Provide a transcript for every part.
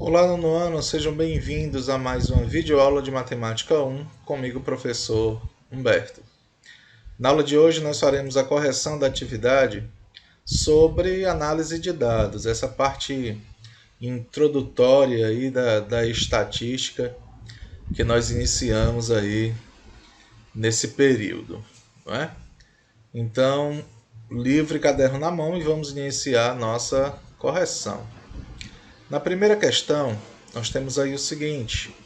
Olá, nono ano, sejam bem-vindos a mais uma videoaula de Matemática 1, comigo, professor Humberto. Na aula de hoje, nós faremos a correção da atividade sobre análise de dados, essa parte introdutória aí da estatística que nós iniciamos aí nesse período, não é? Então, livro e caderno na mão e vamos iniciar a nossa correção. Na primeira questão, nós temos aí o seguinte: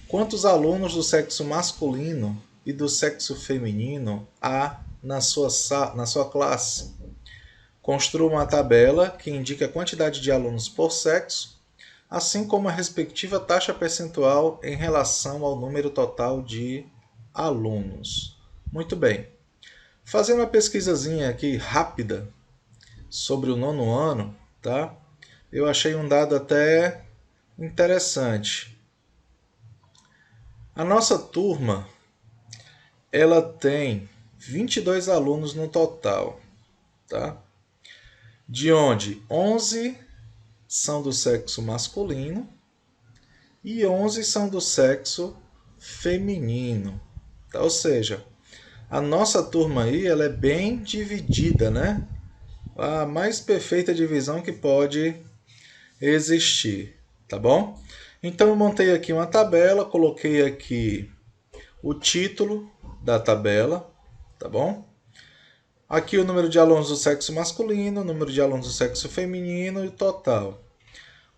quantos alunos do sexo masculino e do sexo feminino há na sua classe? Construa uma tabela que indique a quantidade de alunos por sexo, assim como a respectiva taxa percentual em relação ao número total de alunos. Muito bem. Fazendo uma pesquisazinha aqui rápida sobre o nono ano, tá? Eu achei um dado até interessante. A nossa turma, ela tem 22 alunos no total, tá? De onde 11 são do sexo masculino e 11 são do sexo feminino, tá? Ou seja, a nossa turma aí, ela é bem dividida, né? A mais perfeita divisão que pode existir, tá bom? Então eu montei aqui uma tabela, coloquei aqui o título da tabela, tá bom? Aqui o número de alunos do sexo masculino, o número de alunos do sexo feminino e o total.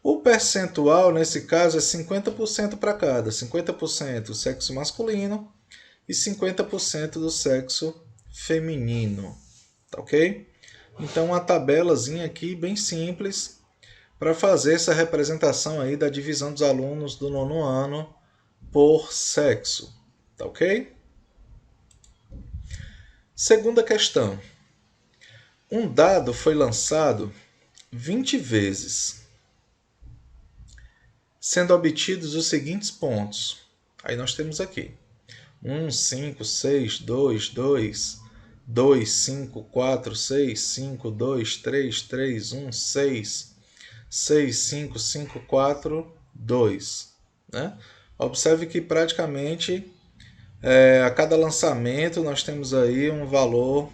O percentual, nesse caso, é 50% para cada. 50% do sexo masculino e 50% do sexo feminino. Tá ok? Então, uma tabelazinha aqui bem simples para fazer essa representação aí da divisão dos alunos do nono ano por sexo. Tá ok? Segunda questão. Um dado foi lançado 20 vezes, sendo obtidos os seguintes pontos. Aí nós temos aqui 1, 5, 6, 2, 2, 2, 5, 4, 6, 5, 2, 3, 3, 1, 6, 6, 5, 5, 4, 2. Né? Observe que praticamente a cada lançamento nós temos aí um valor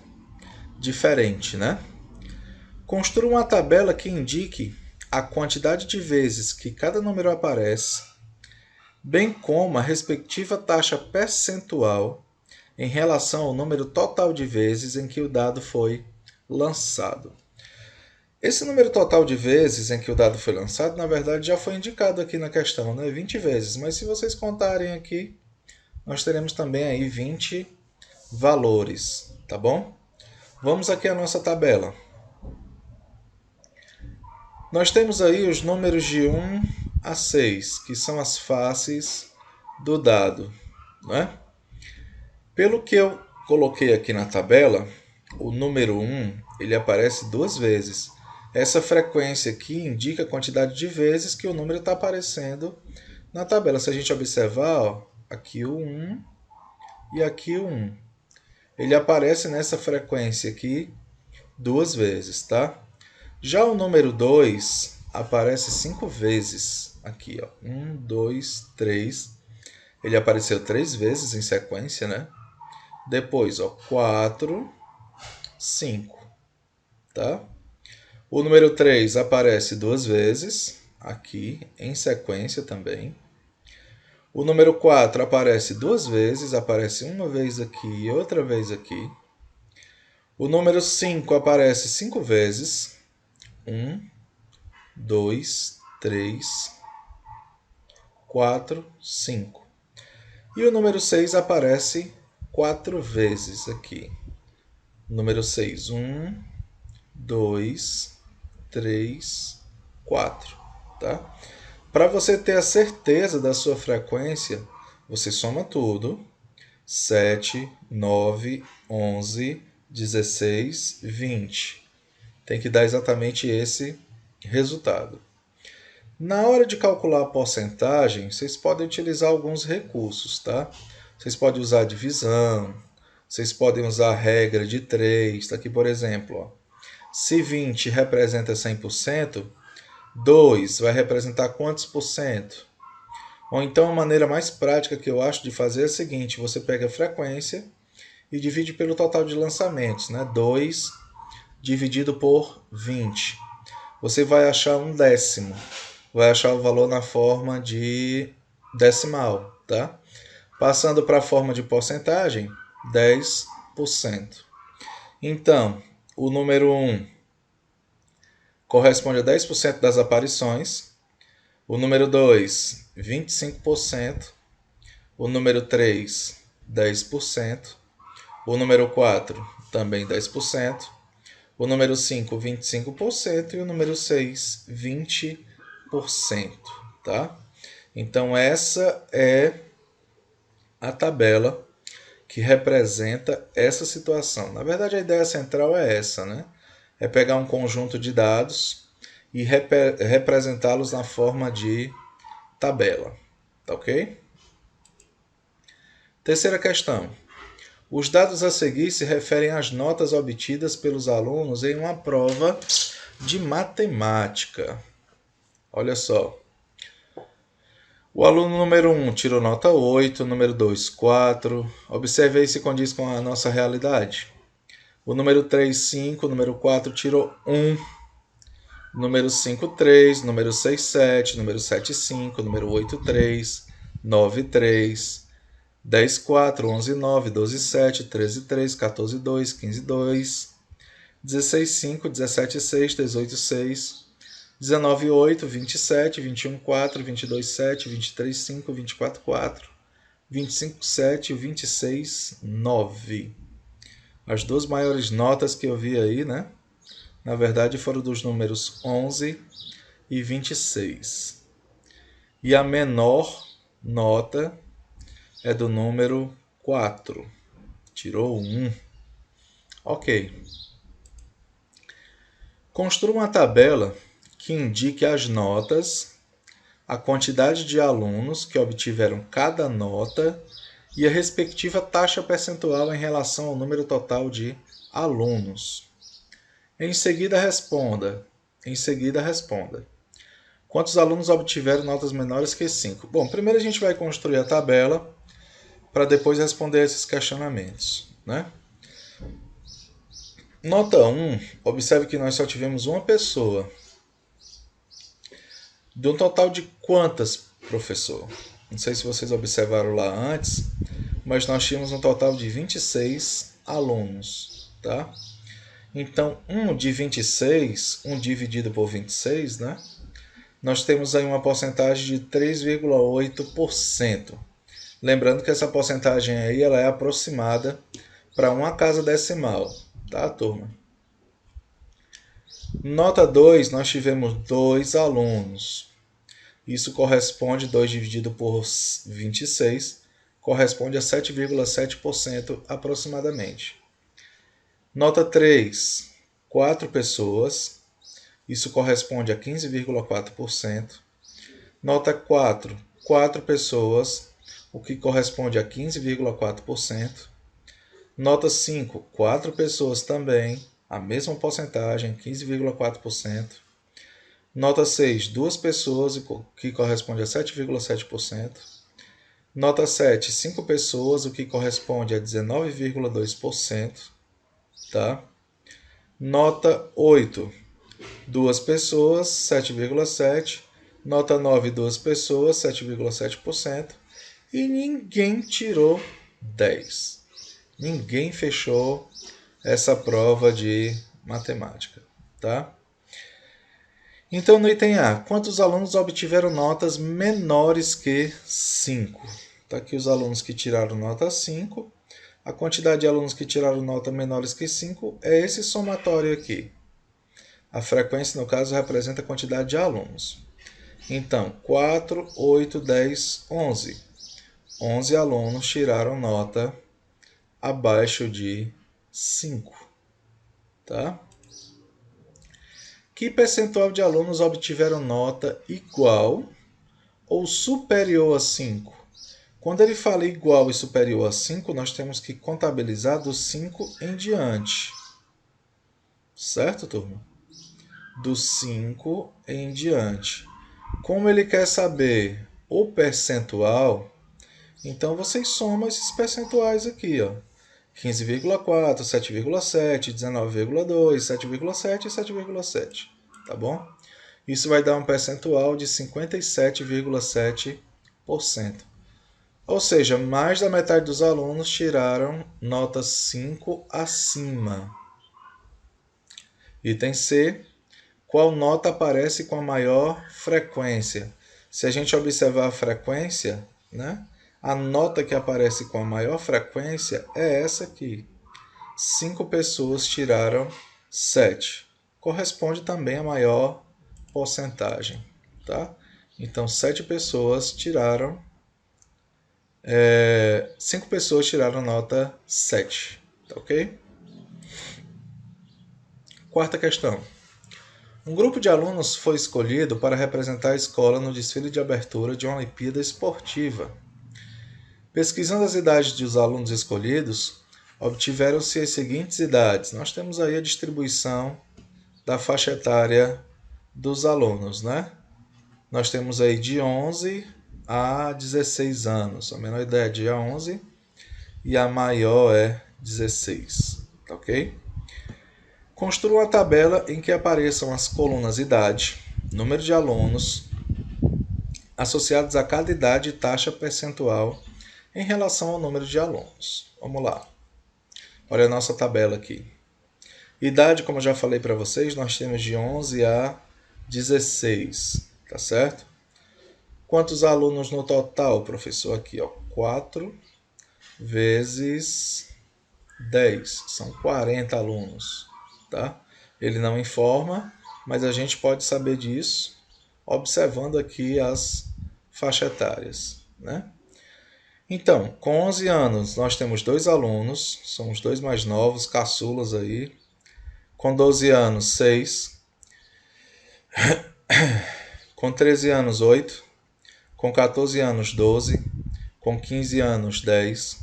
diferente, né? Construa uma tabela que indique a quantidade de vezes que cada número aparece, bem como a respectiva taxa percentual em relação ao número total de vezes em que o dado foi lançado. Esse número total de vezes em que o dado foi lançado, na verdade, já foi indicado aqui na questão, né? 20 vezes. Mas se vocês contarem aqui, nós teremos também aí 20 valores, tá bom? Vamos aqui à nossa tabela. Nós temos aí os números de 1 a 6, que são as faces do dado, né? Pelo que eu coloquei aqui na tabela, o número 1 ele aparece duas vezes. Essa frequência aqui indica a quantidade de vezes que o número está aparecendo na tabela. Se a gente observar, ó, aqui o 1 e aqui o 1. Ele aparece nessa frequência aqui duas vezes, tá? Já o número 2 aparece 5 vezes aqui, ó. 1, 2, 3. Ele apareceu 3 vezes em sequência, né? Depois, ó, 4, 5, tá? O número 3 aparece duas vezes aqui em sequência também. O número 4 aparece duas vezes, aparece uma vez aqui e outra vez aqui. O número 5 aparece 5 vezes. 1, 2, 3, 4, 5. E o número 6 aparece 4 vezes aqui. Número 6, 1, 2, 3, 4. Tá? Para você ter a certeza da sua frequência, você soma tudo. 7, 9, 11, 16, 20. Tem que dar exatamente esse resultado. Na hora de calcular a porcentagem, vocês podem utilizar alguns recursos, tá? Vocês podem usar a divisão, vocês podem usar a regra de 3. Tá aqui, por exemplo, ó. Se 20 representa 100%, 2 vai representar quantos por cento? Ou então a maneira mais prática que eu acho de fazer é a seguinte, você pega a frequência e divide pelo total de lançamentos, né? 2 dividido por 20. Você vai achar um décimo, vai achar o valor na forma de decimal, tá? Passando para a forma de porcentagem, 10%. Então, o número 1 corresponde a 10% das aparições, o número 2, 25%, o número 3, 10%, o número 4, também 10%, o número 5, 25% e o número 6, 20%, tá? Então essa é a tabela que representa essa situação. Na verdade, a ideia central é essa, né? É pegar um conjunto de dados e representá-los na forma de tabela, tá ok? Terceira questão. Os dados a seguir se referem às notas obtidas pelos alunos em uma prova de matemática. Olha só. O aluno número 1 tirou nota 8, número 2, 4. Observe aí se condiz com a nossa realidade. O número 3, 5, número 4 tirou 1. Número 5, 3, número 6, 7, número 7, 5, número 8, 3, 9, 3, 10, 4, 11, 9, 12, 7, 13, 3, 14, 2, 15, 2, 16, 5, 17, 6, 18, 6, 19, 8, 27, 21, 4, 22, 7, 23, 5, 24, 4, 25, 7, 26, 9. As duas maiores notas que eu vi aí, né? Na verdade, foram dos números 11 e 26. E a menor nota é do número 4. Tirou 1. Ok. Construa uma tabela que indique as notas, a quantidade de alunos que obtiveram cada nota e a respectiva taxa percentual em relação ao número total de alunos. Em seguida responda. Quantos alunos obtiveram notas menores que 5? Bom, primeiro a gente vai construir a tabela para depois responder esses questionamentos, né? Nota 1, observe que nós só tivemos uma pessoa. De um total de quantas, professor? Não sei se vocês observaram lá antes, mas nós tínhamos um total de 26 alunos, tá? Então, 1 de 26, 1 dividido por 26, né? Nós temos aí uma porcentagem de 3,8%. Lembrando que essa porcentagem aí ela é aproximada para uma casa decimal, tá, turma? Nota 2, nós tivemos 2 alunos. Isso corresponde, 2 dividido por 26, corresponde a 7,7% aproximadamente. Nota 3, 4 pessoas. Isso corresponde a 15,4%. Nota 4, 4 pessoas, o que corresponde a 15,4%. Nota 5, 4 pessoas também, a mesma porcentagem, 15,4%. Nota 6, 2 pessoas, o que corresponde a 7,7%. Nota 7, 5 pessoas, o que corresponde a 19,2%. Tá? Nota 8, 2 pessoas, 7,7%. Nota 9, 2 pessoas, 7,7%. E ninguém tirou 10. Ninguém fechou essa prova de matemática, tá? Então, no item A, quantos alunos obtiveram notas menores que 5? Tá aqui os alunos que tiraram nota 5. A quantidade de alunos que tiraram nota menores que 5 é esse somatório aqui. A frequência, no caso, representa a quantidade de alunos. Então, 4, 8, 10, 11. 11 alunos tiraram nota abaixo de 5. Tá? Que percentual de alunos obtiveram nota igual ou superior a 5? Quando ele fala igual e superior a 5, nós temos que contabilizar dos 5 em diante. Certo, turma? do 5 em diante. Como ele quer saber o percentual, então vocês somam esses percentuais aqui, ó. 15,4, 7,7, 19,2, 7,7 e 7,7, tá bom? Isso vai dar um percentual de 57,7%. Ou seja, mais da metade dos alunos tiraram nota 5 acima. Item C. Qual nota aparece com a maior frequência? Se a gente observar a frequência, né? A nota que aparece com a maior frequência é essa aqui. 5 pessoas tiraram 7. Corresponde também à maior porcentagem, tá? Então, 7 pessoas tiraram... 5 pessoas tiraram nota 7, tá ok? Quarta questão. Um grupo de alunos foi escolhido para representar a escola no desfile de abertura de uma Olimpíada Esportiva. Pesquisando as idades dos alunos escolhidos, obtiveram-se as seguintes idades. Nós temos aí a distribuição da faixa etária dos alunos, né? Nós temos aí de 11 a 16 anos. A menor idade é 11 e a maior é 16, tá ok? Construa uma tabela em que apareçam as colunas idade, número de alunos, associados a cada idade e taxa percentual em relação ao número de alunos. Vamos lá. Olha a nossa tabela aqui. Idade, como eu já falei para vocês, nós temos de 11 a 16, tá certo? Quantos alunos no total, professor? Aqui, ó, 4 vezes 10, são 40 alunos, tá? Ele não informa, mas a gente pode saber disso observando aqui as faixas etárias, né? Então, com 11 anos, nós temos 2 alunos, são os 2 mais novos, caçulas aí. Com 12 anos, 6. Com 13 anos, 8. Com 14 anos, 12. Com 15 anos, 10.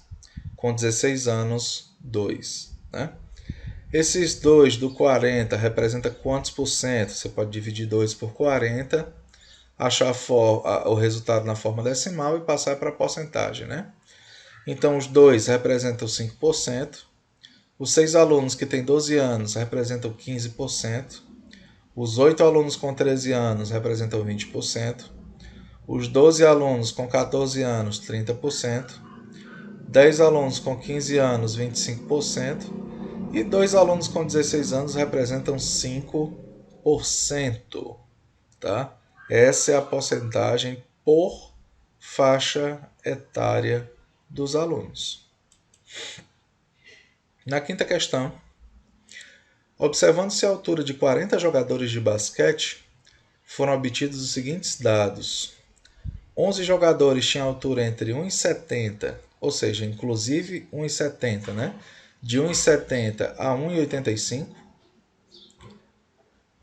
Com 16 anos, 2, né? Esses 2 do 40 representa quantos por cento? Você pode dividir 2 por 40, achar o resultado na forma decimal e passar para a porcentagem, né? Então, os 2 representam 5%. Os 6 alunos que têm 12 anos representam 15%. Os 8 alunos com 13 anos representam 20%. Os 12 alunos com 14 anos, 30%. 10 alunos com 15 anos, 25%. E 2 alunos com 16 anos representam 5%. Tá? Essa é a porcentagem por faixa etária dos alunos. Na quinta questão, observando-se a altura de 40 jogadores de basquete, foram obtidos os seguintes dados. 11 jogadores tinham altura entre 1,70, ou seja, inclusive 1,70, né? De 1,70 a 1,85.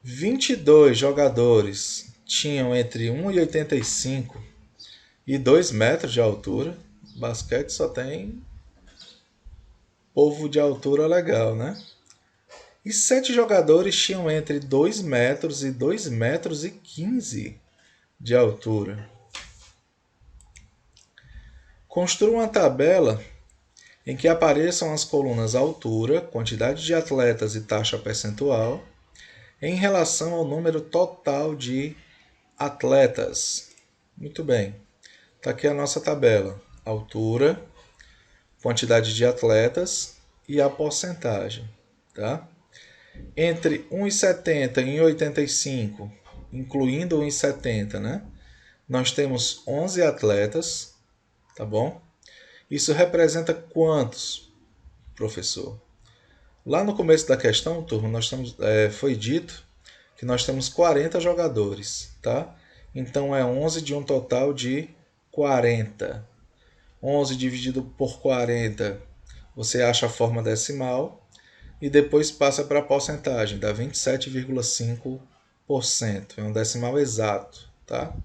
22 jogadores tinham entre 1,85 e 2 metros de altura. Basquete só tem povo de altura legal, né? E 7 jogadores tinham entre 2 metros e 2 metros e 15 de altura. Construa uma tabela em que apareçam as colunas altura, quantidade de atletas e taxa percentual em relação ao número total de atletas. Muito bem. Está aqui a nossa tabela. Altura, quantidade de atletas e a porcentagem, tá? Entre 1,70 e 1,85, incluindo 1,70, né? Nós temos 11 atletas, tá bom? Isso representa quantos, professor? Lá no começo da questão, turma, foi dito que nós temos 40 jogadores, tá? Então é 11 de um total de 40. 11 dividido por 40, você acha a forma decimal e depois passa para a porcentagem, dá 27,5%. É um decimal exato, tá?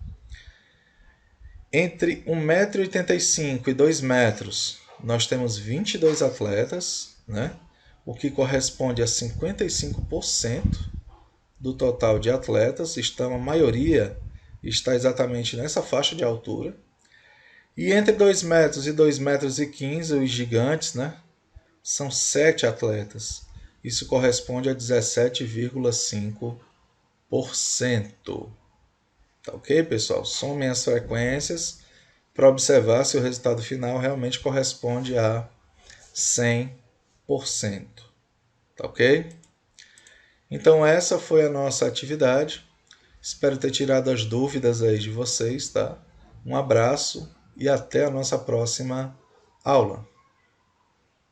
Entre 1,85 m e 2 metros, nós temos 22 atletas, né? O que corresponde a 55%, do total de atletas, a maioria está exatamente nessa faixa de altura. E entre 2 metros e 2,15 metros, os gigantes, né, são 7 atletas. Isso corresponde a 17,5%. Tá ok, pessoal? Somem as frequências para observar se o resultado final realmente corresponde a 100%. Tá ok? Então essa foi a nossa atividade. Espero ter tirado as dúvidas aí de vocês, tá? Um abraço e até a nossa próxima aula.